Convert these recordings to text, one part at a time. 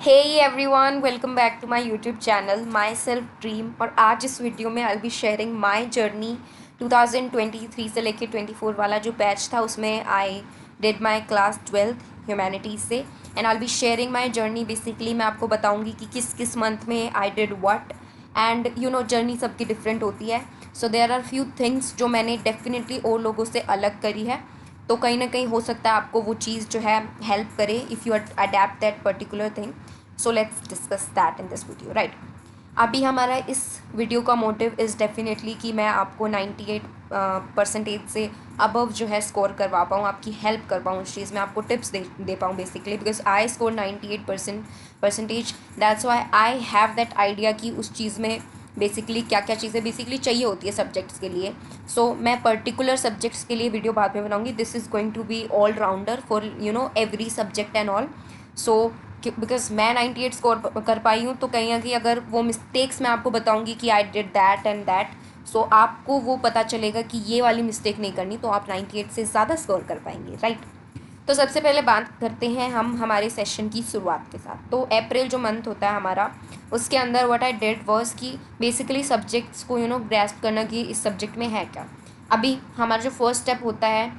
Hey everyone, welcome back to my YouTube channel My Self Dream. और आज इस video में I be sharing my journey 2023 से लेके 24 वाला जो बैच था उसमें I did my class 12th humanities से। And I be sharing my journey. Basically मैं आपको बताऊंगी कि किस किस मंथ में I did what. And journey सबकी डिफरेंट होती है। So there are few things जो मैंने डेफिनेटली और लोगों से अलग करी है। तो कहीं ना कहीं हो सकता है आपको वो चीज़ जो है हेल्प करे if you adapt that particular thing. So let's discuss that in this video, right. अभी हमारा इस वीडियो का मोटिव इज़ डेफिनेटली कि मैं आपको 98 परसेंटेज से अबव जो है स्कोर करवा पाऊँ, आपकी हेल्प कर पाऊँ उस चीज़ में, आपको टिप्स दे पाऊँ basically. Because I score 98 percentage, that's why I have that idea कि उस चीज़ में बेसिकली क्या क्या चीज़ें बेसिकली चाहिए होती है सब्जेक्ट्स के लिए। सो मैं पर्टिकुलर सब्जेक्ट्स के लिए वीडियो बाद में बनाऊंगी। This is going to be all rounder for every subject and all. So because मैं 98 स्कोर कर पाई हूँ, तो कहीं ना कहीं अगर वो मिस्टेक्स मैं आपको बताऊँगी कि I did that and that, so आपको वो पता चलेगा कि ये वाली मिस्टेक नहीं करनी, तो आप 98 से ज़्यादा स्कोर कर पाएंगे, राइट। तो सबसे पहले बात करते हैं हम हमारे सेशन की शुरुआत के साथ। तो अप्रैल जो मंथ होता है हमारा, उसके अंदर व्हाट आई डिड वाज कि बेसिकली सब्जेक्ट्स को ग्रेस्प करना कि इस सब्जेक्ट में है क्या। अभी हमारा जो फर्स्ट स्टेप होता है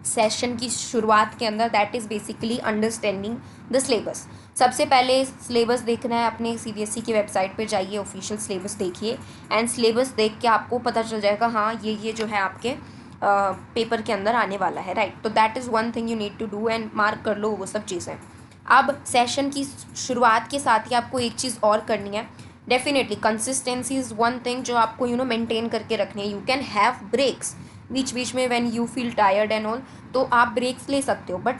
सेशन की शुरुआत के अंदर, that is basically understanding the syllabus. सबसे पहले सिलेबस देखना है अपने सीबीएसई की वेबसाइट पे जाइए, ऑफिशियल सिलेबस देखिए। एंड सिलेबस देख के आपको पता चल जाएगा हाँ ये जो है आपके पेपर के अंदर आने वाला है, राइट। तो that is one thing you need to do and mark कर लो वो सब चीज़ें। अब सेशन की शुरुआत के साथ ही आपको एक चीज़ और करनी है। Definitely consistency is one thing जो आपको मेंटेन करके रखनी है। यू कैन हैव ब्रेक्स बीच बीच में when you feel tired and all, तो आप ब्रेक्स ले सकते हो, बट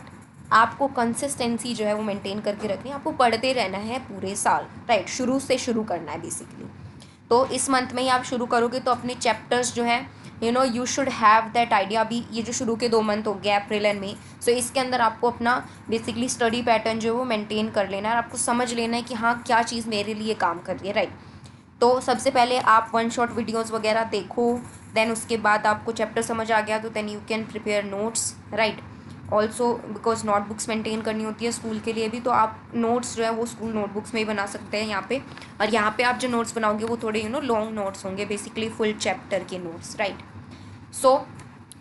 आपको कंसिस्टेंसी जो है वो मेंटेन करके रखनी है। आपको पढ़ते रहना है पूरे साल, राइट। शुरू से शुरू करना है बेसिकली। तो इस मंथ में ही आप शुरू करोगे तो अपने चैप्टर्स जो है you should have that idea. अभी ये जो शुरू के 2 मंथ हो गए अप्रैल एंड मई, सो इसके अंदर आपको अपना बेसिकली स्टडी पैटर्न जो है वो मेंटेन कर लेना है और आपको समझ लेना है कि हाँ क्या चीज़ मेरे लिए काम कर रही है, राइट। तो सबसे पहले आप वन शॉट वीडियोज़ वगैरह देखो, देन उसके बाद आपको चैप्टर समझ आ गया तो then you can prepare notes, right. Also because notebooks maintain करनी होती है स्कूल के लिए भी, तो आप नोट्स जो है वो स्कूल नोटबुक्स में ही बना सकते हैं यहाँ पे। और यहाँ पे आप जो नोट्स बनाओगे वो थोड़े लॉन्ग नोट्स होंगे, बेसिकली फुल चैप्टर के नोट्स, राइट। सो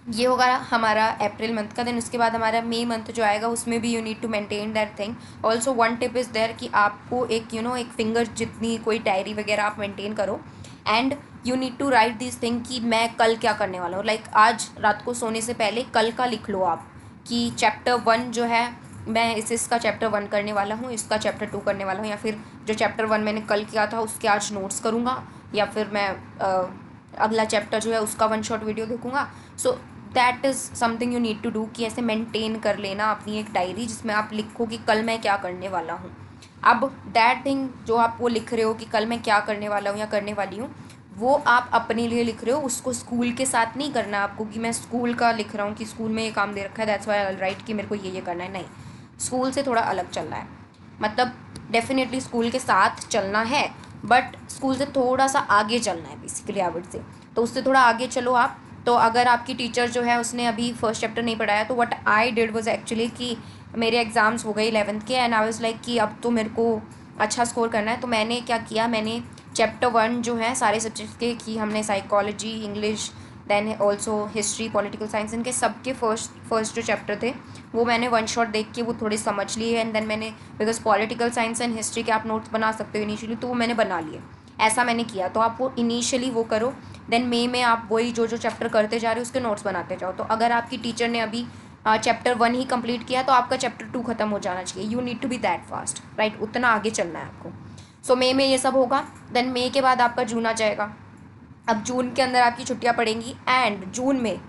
ये होगा हमारा अप्रैल मंथ का। देन उसके बाद हमारा मई मंथ जो आएगा उसमें भी you need to maintain that thing. Also one tip is there कि आपको एक एक फिंगर जितनी कोई डायरी वगैरह आप मेंटेन करो। And you need to write this thing कि मैं कल क्या करने वाला हूँ। लाइक आज रात को सोने से पहले कल का लिख लो आप कि चैप्टर 1 जो है मैं इसका चैप्टर 1 करने वाला हूँ, इसका चैप्टर 2 करने वाला हूँ, या फिर जो चैप्टर 1 मैंने कल किया था उसके आज नोट्स करूँगा, या फिर मैं अगला चैप्टर जो है उसका वन शॉट वीडियो देखूँगा। So that is something you need to do कि ऐसे मेंटेन कर लेना अपनी एक डायरी जिसमें आप लिखो कि कल मैं क्या करने वाला हूँ। अब दैट थिंग जो आप वो लिख रहे हो कि कल मैं क्या करने वाला हूँ या करने वाली हूँ, वो आप अपने लिए लिख रहे हो, उसको स्कूल के साथ नहीं करना आपको कि मैं स्कूल का लिख रहा हूँ कि स्कूल में ये काम दे रखा है that's why I will write कि मेरे को ये करना है। नहीं, स्कूल से थोड़ा अलग चलना है। मतलब डेफिनेटली स्कूल के साथ चलना है, बट स्कूल से थोड़ा सा आगे चलना है बेसिकली आई वुड से। तो उससे थोड़ा आगे चलो आप। तो अगर आपकी टीचर जो है उसने अभी फर्स्ट चैप्टर नहीं पढ़ाया, तो what I did was actually कि मेरे एग्ज़ाम्स हो गए 11th के एंड आई वाज लाइक कि अब तो मेरे को अच्छा स्कोर करना है। तो मैंने क्या किया, मैंने चैप्टर 1 जो है सारे सब्जेक्ट्स के कि हमने psychology, English, then also history, political science, इनके सबके फर्स्ट जो चैप्टर थे वो मैंने वन शॉट देख के वो थोड़े समझ लिए। एंड देन मैंने, because political science and history के आप नोट्स बना सकते हो इनिशियली, तो वो मैंने बना लिए। ऐसा मैंने किया। तो आप वो इनिशियली वो करो, देन मई में आप वही जो जो चैप्टर करते जा रहे हो उसके नोट्स बनाते जाओ। तो अगर आपकी टीचर ने अभी चैप्टर 1 ही कंप्लीट किया तो आपका चैप्टर 2 खत्म हो जाना चाहिए। You need to be that fast, right. उतना आगे चलना है आपको। सो मई में ये सब होगा। देन मई के बाद आपका जून आ जाएगा। अब जून के अंदर आपकी छुट्टियां पड़ेंगी एंड जून में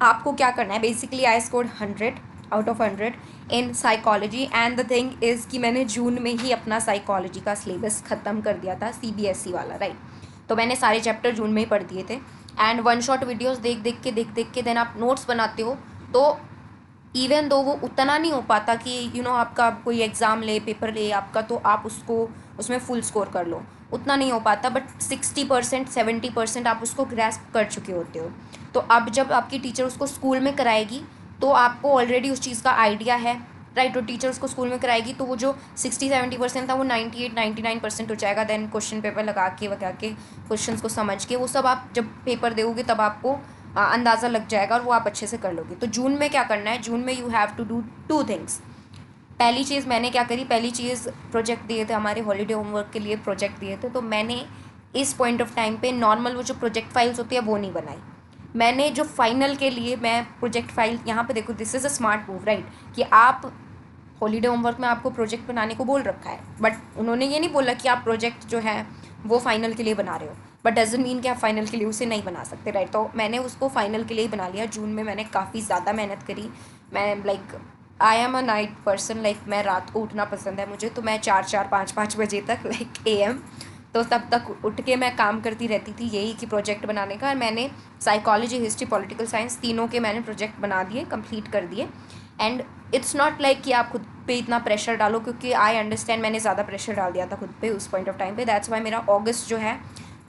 आपको क्या करना है। Basically I scored 100 out of 100 in psychology. And the thing is कि मैंने जून में ही अपना साइकोलॉजी का सिलेबस ख़त्म कर दिया था, सीबीएसई वाला, राइट। तो मैंने सारे चैप्टर जून में ही पढ़ दिए थे। एंड वन शॉट वीडियोज़ देख के देन आप नोट्स बनाते हो, तो इवन दो वो उतना नहीं हो पाता कि आपका कोई एग्ज़ाम ले, पेपर ले आपका, तो आप उसको उसमें फुल स्कोर कर लो, उतना नहीं हो पाता। बट 60% 70% आप उसको ग्रैस्प कर चुके होते हो। तो अब जब आपकी टीचर उसको स्कूल में कराएगी तो आपको ऑलरेडी उस चीज़ का आइडिया है, राइट। और टीचर्स को स्कूल में कराएगी तो वो जो 60-70% था वो 98-99% हो जाएगा। देन क्वेश्चन पेपर लगा के क्वेश्चंस को समझ के वो सब आप जब पेपर दोगे तब आपको अंदाज़ा लग जाएगा और वो आप अच्छे से कर लोगे। तो जून में क्या करना है, जून में you have to do 2 things. पहली चीज़ मैंने क्या करी, पहली चीज़ प्रोजेक्ट दिए थे हमारे हॉलीडे होमवर्क के लिए, प्रोजेक्ट दिए थे, तो मैंने इस पॉइंट ऑफ टाइम पे नॉर्मल वो जो प्रोजेक्ट फाइल्स होती है वो नहीं बनाई। मैंने जो फाइनल के लिए मैं प्रोजेक्ट फाइल, यहाँ पे देखो this is a smart move right, कि आप हॉलीडे होमवर्क में आपको प्रोजेक्ट बनाने को बोल रखा है, बट उन्होंने ये नहीं बोला कि आप प्रोजेक्ट जो है वो फाइनल के लिए बना रहे हो, बट डजंट मीन कि आप फाइनल के लिए उसे नहीं बना सकते, राइट। तो मैंने उसको फाइनल के लिए ही बना लिया। जून में मैंने काफ़ी ज़्यादा मेहनत करी। मैं like I am a night person, like मैं रात को उठना पसंद है मुझे, तो मैं 4-5 बजे तक लाइक AM, तो तब तक उठ के मैं काम करती रहती थी यही कि प्रोजेक्ट बनाने का। और मैंने साइकोलॉजी, हिस्ट्री, पॉलिटिकल साइंस तीनों के मैंने प्रोजेक्ट बना दिए, कंप्लीट कर दिए। एंड इट्स नॉट लाइक कि आप खुद पे इतना प्रेशर डालो, क्योंकि आई अंडरस्टैंड मैंने ज़्यादा प्रेशर डाल दिया था खुद पे उस पॉइंट ऑफ टाइम पे। दैट्स वाई मेरा अगस्त जो है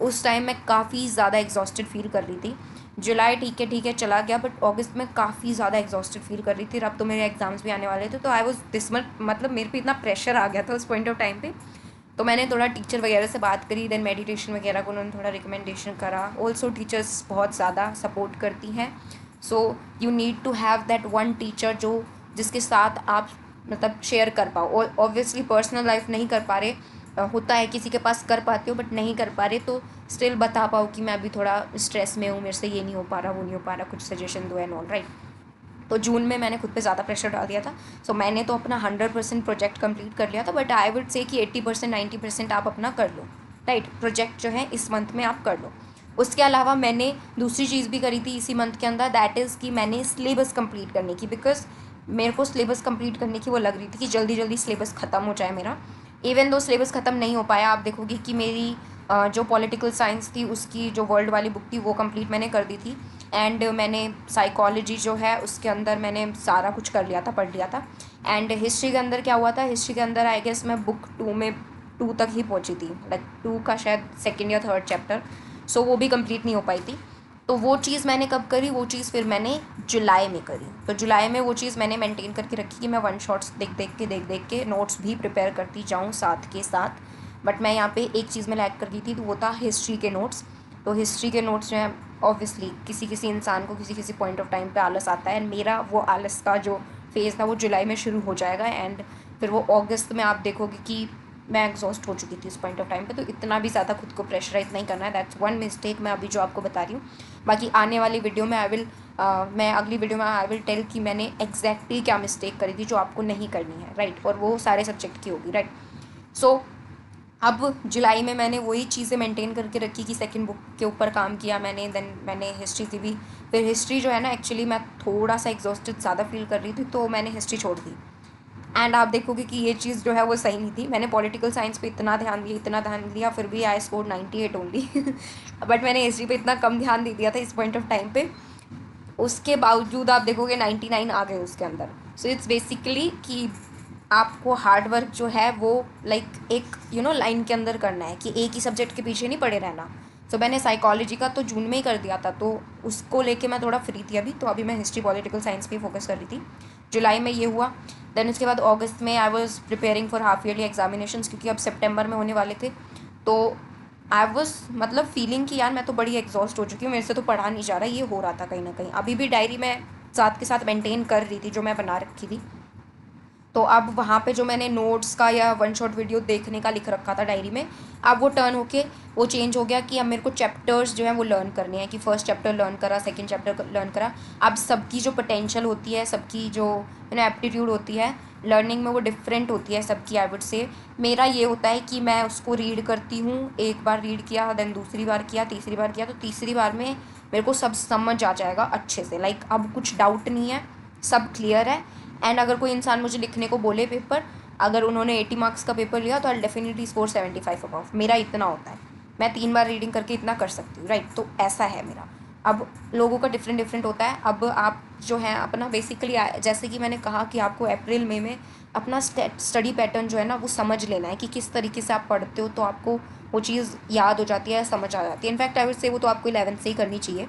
उस टाइम मैं काफ़ी ज़्यादा एग्जॉस्टेड फील कर रही थी। जुलाई ठीक है चला गया, बट अगस्त में काफ़ी ज़्यादा एग्जॉस्टेड फील कर रही थी। अब तो मेरे एग्जाम्स भी आने वाले थे, तो आई वॉज दिस मच, मतलब मेरे पे इतना प्रेशर आ गया था उस पॉइंट ऑफ टाइम पे। तो मैंने थोड़ा टीचर वगैरह से बात करी, देन मेडिटेशन वगैरह को उन्होंने थोड़ा रिकमेंडेशन करा। ऑल्सो टीचर्स बहुत ज़्यादा सपोर्ट करती हैं, so you need to have that one teacher जो जिसके साथ आप मतलब शेयर कर पाओ। और ऑब्वियसली पर्सनल लाइफ नहीं कर पा रहे, होता है किसी के पास कर पाते हो बट नहीं कर पा रहे, तो स्टिल बता पाओ कि मैं अभी थोड़ा स्ट्रेस में हूँ, मेरे से ये नहीं हो पा रहा, वो नहीं हो पा रहा, कुछ सजेशन दो एंड ऑल, राइट। तो जून में मैंने खुद पे ज़्यादा प्रेशर डाल दिया था। सो मैंने तो अपना 100% प्रोजेक्ट कंप्लीट कर लिया था, बट आई वुड से कि 80% 90% आप अपना कर लो, राइट। प्रोजेक्ट जो है इस मंथ में आप कर लो। उसके अलावा मैंने दूसरी चीज़ भी करी थी इसी मंथ के अंदर, दैट इज़ कि मैंने सिलेबस कंप्लीट करने की, बिकॉज मेरे को सिलेबस कंप्लीट करने की वो लग रही थी कि जल्दी जल्दी सिलेबस ख़त्म हो जाए मेरा। इवन दो सिलेबस ख़त्म नहीं हो पाया, आप देखोगे कि मेरी जो पॉलिटिकल साइंस थी उसकी जो वर्ल्ड वाली बुक थी वो कंप्लीट मैंने कर दी थी। एंड मैंने साइकोलॉजी जो है उसके अंदर मैंने सारा कुछ कर लिया था, पढ़ लिया था। एंड हिस्ट्री के अंदर क्या हुआ था, हिस्ट्री के अंदर आई गेस मैं बुक 2 में 2 तक ही पहुंची थी, लाइक 2 का शायद 2nd या 3rd चैप्टर, सो वो भी कंप्लीट नहीं हो पाई थी। तो वो चीज़ मैंने कब करी, वो चीज़ फिर मैंने जुलाई में करी। तो जुलाई में वो चीज़ मैंने मेंटेन करके रखी कि मैं वन शॉट्स देख के नोट्स भी प्रिपेयर करती जाऊँ साथ के साथ। बट मैं यहाँ पे एक चीज़ में लैग कर गई थी, तो वो था हिस्ट्री के नोट्स। तो हिस्ट्री के नोट्स जो हैं ऑब्वियसली किसी किसी इंसान को किसी पॉइंट ऑफ टाइम पे आलस आता है, एंड मेरा वो आलस का जो फेज़ था वो जुलाई में शुरू हो जाएगा। एंड फिर वो अगस्त में आप देखोगे कि मैं एग्जॉस्ट हो चुकी थी उस पॉइंट ऑफ टाइम पे। तो इतना भी ज़्यादा खुद को प्रेशराइज नहीं करना है, दैट्स वन मिस्टेक मैं अभी जो आपको बता रही हूँ। बाकी आने वाली वीडियो में मैं अगली वीडियो में आई विल टेल कि मैंने एग्जैक्टली क्या मिस्टेक करी थी जो आपको नहीं करनी है, राइट। और वो सारे सब्जेक्ट की होगी, राइट। सो अब जुलाई में मैंने वही चीज़ें मेंटेन करके रखी कि सेकंड बुक के ऊपर काम किया मैंने, देन मैंने हिस्ट्री की भी। फिर हिस्ट्री जो है ना, एक्चुअली मैं थोड़ा सा एग्जॉस्टेड ज़्यादा फील कर रही थी, तो मैंने हिस्ट्री छोड़ दी। एंड आप देखोगे कि ये चीज़ जो है वो सही नहीं थी। मैंने पॉलिटिकल साइंस पे इतना ध्यान दिया, फिर भी आई स्कोर 98 ओनली बट मैंने हिस्ट्री पे इतना कम ध्यान दे दिया था इस पॉइंट ऑफ टाइम पे, उसके बावजूद आप देखोगे 99 आ गए उसके अंदर। सो इट्स बेसिकली कि आपको हार्ड वर्क जो है वो लाइक एक लाइन के अंदर करना है, कि एक ही सब्जेक्ट के पीछे नहीं पड़े रहना। सो मैंने साइकोलॉजी का तो जून में ही कर दिया था, तो उसको लेके मैं थोड़ा फ्री थी अभी, तो अभी मैं हिस्ट्री पॉलिटिकल साइंस पे फोकस कर रही थी। जुलाई में ये हुआ। देन उसके बाद अगस्त में I was preparing for half yearly examinations, क्योंकि अब सितंबर में होने वाले थे। तो आई वॉज मतलब फीलिंग कि यार मैं तो बड़ी एग्जॉस्ट हो चुकी हूँ, मेरे से तो पढ़ा नहीं जा रहा, ये हो रहा था कहीं ना कहीं। अभी भी डायरी मैं साथ के साथ मेंटेन कर रही थी जो मैं बना रखी थी। तो अब वहाँ पे जो मैंने नोट्स का या वन शॉट वीडियो देखने का लिख रखा था डायरी में, अब वो टर्न होके वो चेंज हो गया कि अब मेरे को चैप्टर्स जो हैं वो लर्न करने हैं, कि फर्स्ट चैप्टर लर्न करा, सेकंड चैप्टर लर्न करा। अब सबकी जो पोटेंशियल होती है, सबकी जो एप्टीट्यूड होती है लर्निंग में, वो डिफरेंट होती है सबकी। आई वुड से मेरा ये होता है कि मैं उसको रीड करती हूँ, एक बार रीड किया, देन दूसरी बार किया, तीसरी बार किया, तो तीसरी बार में मेरे को सब समझ आ जाएगा अच्छे से, लाइक अब कुछ डाउट नहीं है, सब क्लियर है। एंड अगर कोई इंसान मुझे लिखने को बोले पेपर, अगर उन्होंने 80 मार्क्स का पेपर लिया तो आई डेफिनेटली स्कोर 75 अबव, मेरा इतना होता है। मैं 3 बार रीडिंग करके इतना कर सकती हूँ, राइट। तो ऐसा है मेरा। अब लोगों का डिफरेंट होता है। अब आप जो है अपना बेसिकली, जैसे कि मैंने कहा कि आपको अप्रैल मई में अपना स्टडी पैटर्न जो है ना वो समझ लेना है कि किस तरीके से आप पढ़ते हो, तो आपको वो चीज़ याद हो जाती है, समझ आ जाती है। इनफैक्ट आई वुड से वो तो आपको 11th से ही करनी चाहिए,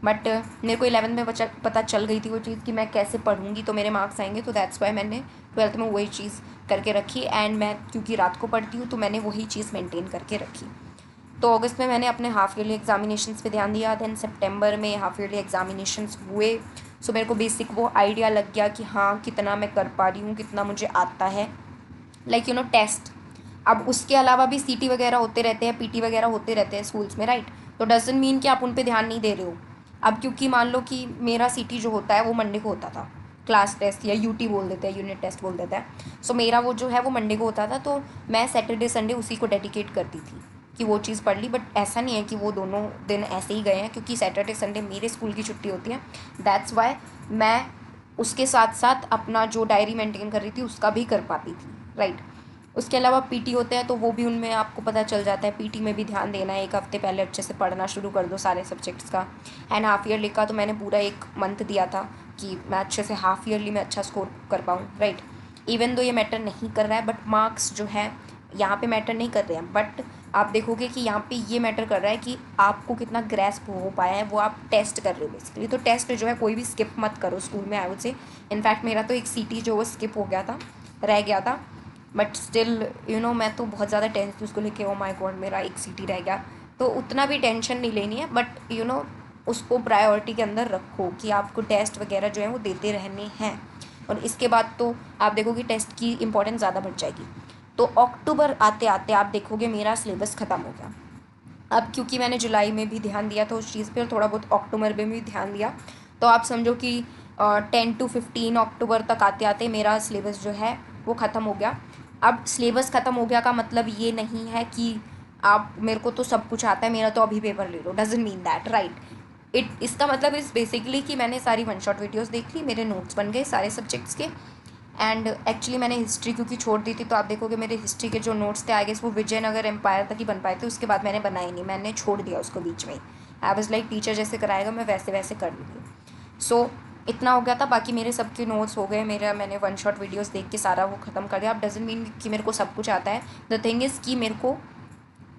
बट मेरे को 11th में पता चल गई थी वो चीज़ कि मैं कैसे पढ़ूँगी तो मेरे मार्क्स आएंगे। तो दैट्स वाई मैंने ट्वेल्थ में वही चीज़ करके रखी, एंड मैं क्योंकि रात को पढ़ती हूँ तो मैंने वही चीज़ मेंटेन करके रखी। तो अगस्त में मैंने अपने हाफ ईयरली एग्जामिनेशंस पे ध्यान दिया, देन सितंबर में हाफ ईयरली एग्जामिनेशंस हुए। सो मेरे को बेसिक वो आइडिया लग गया कि हाँ कितना मैं कर पा रही हूँ, कितना मुझे आता है, लाइक यू नो टेस्ट। अब उसके अलावा भी सीटी वगैरह होते रहते हैं, पीटी वगैरह होते रहते हैं स्कूल्स में, राइट। तो डजंट मीन कि आप उन पे ध्यान नहीं दे रहे हो। अब क्योंकि मान लो कि मेरा सीटी जो होता है वो मंडे को होता था, क्लास टेस्ट या यूटी बोल देते हैं, यूनिट टेस्ट बोल देते हैं। सो मेरा वो जो है वो मंडे को होता था, तो मैं सैटरडे संडे उसी को डेडिकेट करती थी कि वो चीज़ पढ़ ली। बट ऐसा नहीं है कि वो दोनों दिन ऐसे ही गए हैं, क्योंकि सैटरडे संडे मेरे स्कूल की छुट्टी होती है। दैट्स वाई मैं उसके साथ साथ अपना जो डायरी मेंटेन कर रही थी उसका भी कर पाती थी, राइट। उसके अलावा पीटी होते हैं तो वो भी उनमें आपको पता चल जाता है, पीटी में भी ध्यान देना है। एक हफ्ते पहले अच्छे से पढ़ना शुरू कर दो सारे सब्जेक्ट्स का। एंड हाफ ईयरली का तो मैंने पूरा एक मंथ दिया था कि मैं अच्छे से हाफ ईयरली में अच्छा स्कोर कर पाऊँ, राइट। इवन दो ये मैटर नहीं कर रहा है, बट मार्क्स जो है यहाँ पे मैटर नहीं कर रहे हैं, बट आप देखोगे कि यहाँ पे ये मैटर कर रहा है कि आपको कितना ग्रैस्प हो पाया है, वो आप टेस्ट कर रहे हो बेसिकली। तो टेस्ट जो है कोई भी स्किप मत करो स्कूल में, आई वुड से। इनफैक्ट मेरा तो एक सीटी जो वो स्किप हो गया था, रह गया था, बट स्टिल यू नो मैं तो बहुत ज़्यादा टेंस थी उसको लेके। ओ माय गॉड मेरा एक सीटी रह गया, तो उतना भी टेंशन नहीं लेनी है, बट यू नो उसको प्रायोरिटी के अंदर रखो कि आपको टेस्ट वगैरह जो है वो देते रहने हैं। और इसके बाद तो आप देखोगे टेस्ट की इंपॉर्टेंस ज़्यादा बढ़ जाएगी। तो अक्टूबर आते आते आप देखोगे मेरा सिलेबस ख़त्म हो गया। अब क्योंकि मैंने जुलाई में भी ध्यान दिया था उस चीज़ पे, और थोड़ा बहुत अक्टूबर में भी ध्यान दिया, तो आप समझो कि 10 to 15 अक्टूबर तक आते आते मेरा सिलेबस जो है वो ख़त्म हो गया। अब सिलेबस ख़त्म हो गया का मतलब ये नहीं है कि आप मेरे को तो सब कुछ आता है, मेरा तो अभी पेपर ले लो, डजंट मीन दैट, राइट। इसका मतलब इस बेसिकली कि मैंने सारी वन शॉट वीडियोस देख ली, मेरे नोट्स बन गए सारे सब्जेक्ट्स के। एंड एक्चुअली मैंने हिस्ट्री क्योंकि छोड़ दी थी, तो आप देखोगे मेरे हिस्ट्री के जो नोट्स थे आई गेस वो विजयनगर एम्पायर तक ही बन पाए थे, उसके बाद मैंने बनाए नहीं, मैंने छोड़ दिया उसको बीच में ही। आई वाज लाइक टीचर जैसे कराएगा मैं वैसे वैसे कर लूँगी। सो इतना हो गया था, बाकी मेरे सबके नोट्स हो गए, मेरा मैंने वन शॉट वीडियोस देख के सारा वो ख़त्म कर दिया। अब डजंट मीन कि मेरे को सब कुछ आता है। द थिंग इज़ कि मेरे को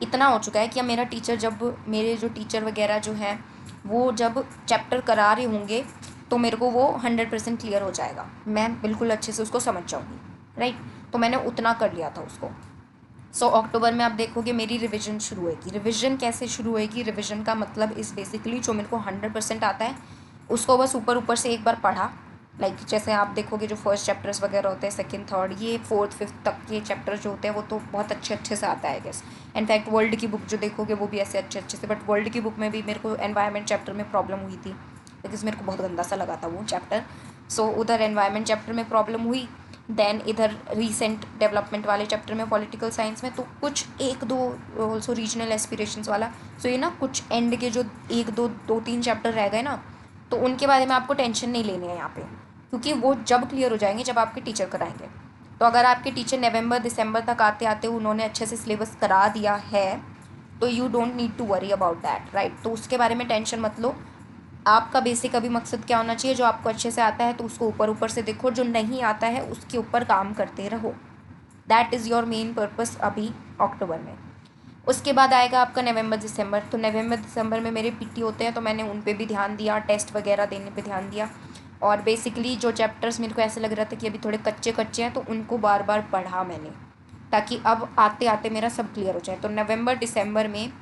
इतना हो चुका है कि अब मेरा टीचर, जब मेरे जो टीचर वगैरह जो हैं वो जब चैप्टर करा रहे होंगे तो मेरे को वो 100% क्लियर हो जाएगा, मैं बिल्कुल अच्छे से उसको समझ जाऊँगी, राइट। तो मैंने उतना कर लिया था उसको। सो अक्टूबर में आप देखोगे मेरी रिवीजन शुरू होएगी। रिवीजन कैसे शुरू होएगी? रिवीजन का मतलब इस बेसिकली जो मेरे को 100% आता है उसको बस ऊपर ऊपर से एक बार पढ़ा। लाइक जैसे आप देखोगे जो फर्स्ट चैप्टर्स वगैरह होते हैं, सेकंड थर्ड, ये फोर्थ फिफ्थ तक के चैप्टर जो होते हैं वो तो बहुत अच्छे अच्छे से आता है गेस। इनफैक्ट वर्ल्ड की बुक जो देखोगे वो भी ऐसे अच्छे अच्छे से। बट वर्ल्ड की बुक में भी मेरे को एनवायरनमेंट चैप्टर में प्रॉब्लम हुई थी, बिकॉज मेरे को बहुत गंदा सा लगा था वो चैप्टर। सो उधर एनवायरनमेंट चैप्टर में प्रॉब्लम हुई, देन इधर रीसेंट डेवलपमेंट वाले चैप्टर में पॉलिटिकल साइंस में तो कुछ एक दो, ऑल्सो रीजनल एस्पिरेशंस वाला। सो ये ना कुछ एंड के जो एक दो दो तीन चैप्टर रह गए ना, तो उनके बारे में आपको टेंशन नहीं लेनी है यहाँ पे, क्योंकि वो जब क्लियर हो जाएंगे जब आपके टीचर कराएंगे। तो अगर आपके टीचर नवंबर दिसंबर तक आते आते उन्होंने अच्छे से सिलेबस करा दिया है तो you don't need to worry about that, right. तो उसके बारे में टेंशन मत लो। आपका बेसिक अभी मकसद क्या होना चाहिए? जो आपको अच्छे से आता है तो उसको ऊपर ऊपर से देखो, जो नहीं आता है उसके ऊपर काम करते रहो। That is your main purpose अभी अक्टूबर में। उसके बाद आएगा आपका नवंबर दिसंबर। तो नवंबर दिसंबर में मेरे पीटी होते हैं तो मैंने उन पे भी ध्यान दिया, टेस्ट वगैरह देने पे ध्यान दिया। और बेसिकली जो चैप्टर्स मेरे को ऐसे लग रहा था कि अभी थोड़े कच्चे कच्चे हैं तो उनको बार बार पढ़ा मैंने, ताकि अब आते आते मेरा सब क्लियर हो जाए। तो नवंबर दिसंबर में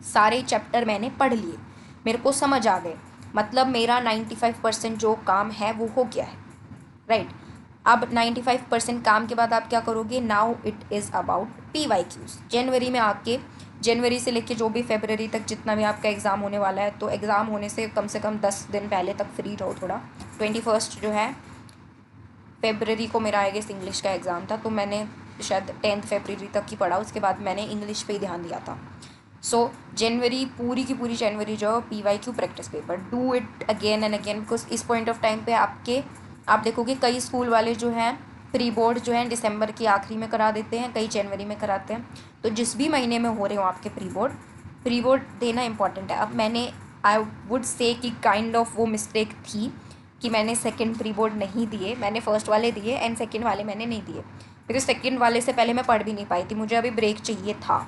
सारे चैप्टर मैंने पढ़ लिए, मेरे को समझ आ गए, मतलब मेरा 95% जो काम है वो हो गया है, राइट। अब 95% काम के बाद आप क्या करोगे? Now it is about PYQs। जनवरी में आके, जनवरी से लेके जो भी फरवरी तक जितना भी आपका एग्ज़ाम होने वाला है, तो एग्ज़ाम होने से कम 10 दिन पहले तक फ्री रहो थोड़ा। 21 जो है फरवरी को मेरा आई गेस इंग्लिश का एग्ज़ाम था, तो मैंने शायद 10 फरवरी तक ही पढ़ा, उसके बाद मैंने इंग्लिश पे ही ध्यान दिया था। सो जनवरी पूरी की पूरी जनवरी जो PYQ practice paper, do it again and again, because इस पॉइंट ऑफ टाइम पे आप देखोगे कई स्कूल वाले जो हैं प्री बोर्ड जो है दिसंबर की आखिरी में करा देते हैं, कई जनवरी में कराते हैं। तो जिस भी महीने में हो रहे हो आपके प्री बोर्ड देना इंपॉर्टेंट है। अब मैंने आई वुड से कि काइंड ऑफ वो मिस्टेक थी कि मैंने सेकंड प्री बोर्ड नहीं दिए, मैंने फ़र्स्ट वाले दिए एंड सेकंड वाले मैंने नहीं दिए, बिकॉज सेकंड वाले से पहले मैं पढ़ भी नहीं पाई थी, मुझे अभी ब्रेक चाहिए था।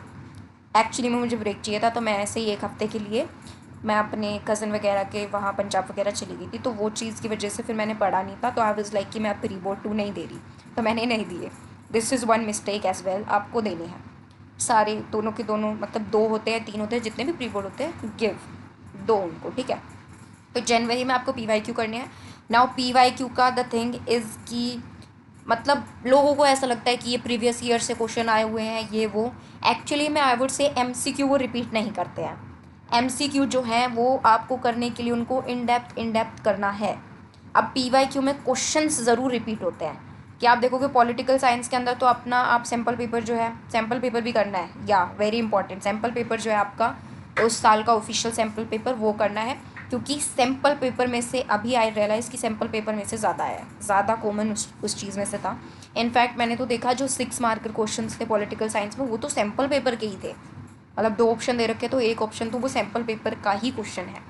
एक्चुअली में मुझे ब्रेक चाहिए था, तो मैं ऐसे ही एक हफ़्ते के लिए मैं अपने कज़न वगैरह के वहाँ पंजाब वगैरह चली गई थी, तो वो चीज़ की वजह से फिर मैंने पढ़ा नहीं था। तो आई वाज लाइक कि मैं प्री बोर्ड 2 नहीं दे रही, तो मैंने नहीं दिए। This is one mistake as well, आपको देने हैं सारे, दोनों के दोनों, मतलब 2 होते हैं 3 होते हैं, जितने भी प्री बोर्ड होते हैं गिव दो उनको, ठीक है। तो जनवरी में आपको PYQ करने हैं। नाउ PYQ का द थिंग इज़ कि मतलब लोगों को ऐसा लगता है कि ये प्रीवियस ईयर से क्वेश्चन आए हुए हैं ये वो। एक्चुअली में आई वुड से MCQ वो रिपीट नहीं करते हैं। MCQ जो है वो आपको करने के लिए उनको इन डेप्थ करना है। अब PYQ में क्वेश्चंस ज़रूर रिपीट होते हैं कि आप देखोगे पॉलिटिकल साइंस के अंदर तो अपना आप सैम्पल पेपर जो है, सैम्पल पेपर भी करना है, या वेरी इंपॉर्टेंट सैम्पल पेपर जो है आपका उस साल का ऑफिशियल सैम्पल पेपर वो करना है, क्योंकि सैम्पल पेपर में से अभी आई रियलाइज़ कि सैम्पल पेपर में से ज़्यादा है, ज़्यादा कॉमन उस चीज़ में से था। इनफैक्ट मैंने तो देखा जो 6 मार्कर क्वेश्चन थे पॉलिटिकल साइंस में वो तो सैम्पल पेपर के ही थे, मतलब 2 ऑप्शन दे रखे तो एक ऑप्शन तो वो सैम्पल पेपर का ही क्वेश्चन है।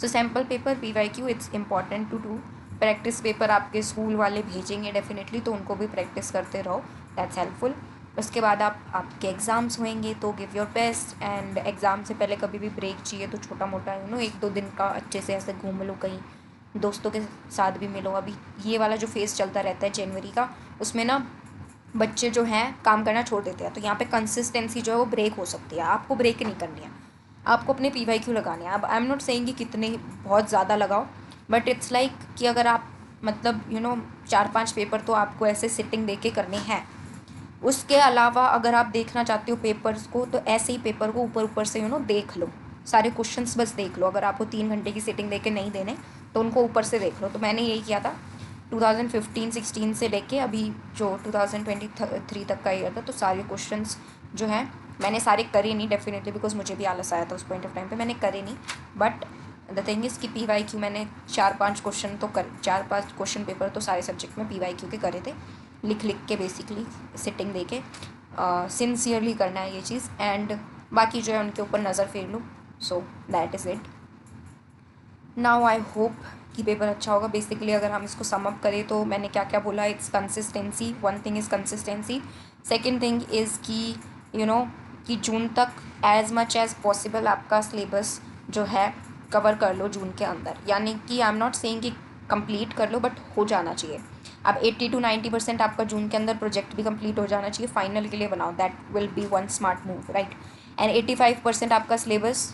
So sample paper PYQ it's important to do. Practice paper आपके स्कूल वाले भेजेंगे डेफिनेटली, तो उनको भी प्रैक्टिस करते रहो, दैट्स हेल्पफुल। उसके बाद आपके एग्ज़ाम्स होंगे तो give your best. And exam से पहले कभी भी ब्रेक चाहिए तो छोटा मोटा 1-2 दिन का अच्छे से ऐसे घूम लो, कहीं दोस्तों के साथ भी मिलो। अभी ये वाला जो फेज़ चलता रहता है जनवरी का, उसमें ना बच्चे जो हैं काम करना छोड़ देते हैं, तो यहाँ पे कंसिस्टेंसी जो है वो ब्रेक हो सकती है। आपको ब्रेक नहीं करनी है, आपको अपने PYQ लगाने हैं। अब आई एम नॉट सेइंग कि कितने बहुत ज़्यादा लगाओ, बट इट्स लाइक कि अगर आप मतलब 4-5 पेपर तो आपको ऐसे सिटिंग दे के करने हैं। उसके अलावा अगर आप देखना चाहते हो पेपर्स को, तो ऐसे ही पेपर को ऊपर ऊपर से देख लो, सारे क्वेश्चंस बस देख लो। अगर आपको 3 घंटे की सिटिंग दे के नहीं देने तो उनको ऊपर से देख लो। तो मैंने यही किया था 2015-16 से लेके अभी जो 2023 तक का ईयर था, तो सारे क्वेश्चंस जो हैं मैंने सारे करे नहीं डेफिनेटली, बिकॉज मुझे भी आलस आया था उस पॉइंट ऑफ टाइम पे, मैंने करे नहीं। बट द थिंग इज़ कि PYQ मैंने 4-5 क्वेश्चन तो 4-5 क्वेश्चन पेपर तो सारे सब्जेक्ट में PYQ के करे थे, लिख लिख के बेसिकली सिटिंग दे के। सिंसियरली करना है ये चीज़, एंड बाकी जो है उनके ऊपर नज़र फेर लो। So that is it. Now I hope कि पेपर अच्छा होगा। बेसिकली अगर हम इसको सम अप करें तो मैंने क्या क्या बोला, it's consistency, one thing is consistency. Second thing is कि कि जून तक एज मच एज़ पॉसिबल आपका सिलेबस जो है कवर कर लो जून के अंदर, यानी कि आई एम नॉट सेइंग कि कंप्लीट कर लो, बट हो जाना चाहिए। अब 80-90% आपका जून के अंदर प्रोजेक्ट भी कंप्लीट हो जाना चाहिए, फाइनल के लिए बनाओ, that will be one smart move, right. And 85% आपका सिलेबस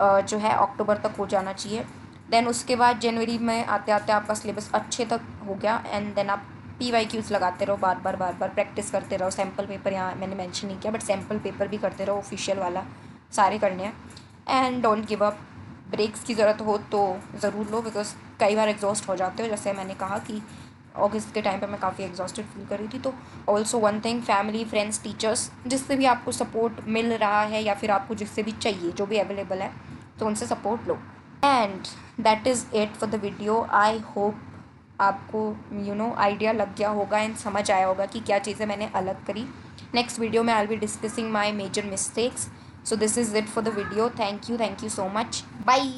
जो है अक्टूबर तक हो जाना चाहिए। देन उसके बाद जनवरी में आते आते आपका सिलेबस अच्छे तक हो गया, एंड देन आप PYQs लगाते रहो, बार बार प्रैक्टिस करते रहो। सैम्पल पेपर यहाँ मैंने मेंशन नहीं किया, बट सैम्पल पेपर भी करते रहो, ऑफिशियल वाला सारे करने हैं। And don't give up. Breaks की ज़रूरत हो तो ज़रूर लो, बिकॉज कई बार एग्जॉस्ट हो जाते हो, जैसे मैंने कहा कि अगस्त के टाइम पे मैं काफ़ी एग्जॉस्टेड फील कर रही थी। तो also one thing, family, friends, teachers, जिससे भी आपको सपोर्ट मिल रहा है या फिर आपको जिससे भी चाहिए, जो भी अवेलेबल है, तो उनसे support low. And that is it for the video. I hope आपको आइडिया लग गया होगा एंड समझ आया होगा कि क्या चीज़ें मैंने अलग करी। नेक्स्ट वीडियो में I will be discussing my major mistakes. So this is it for the video. Thank you so much, bye.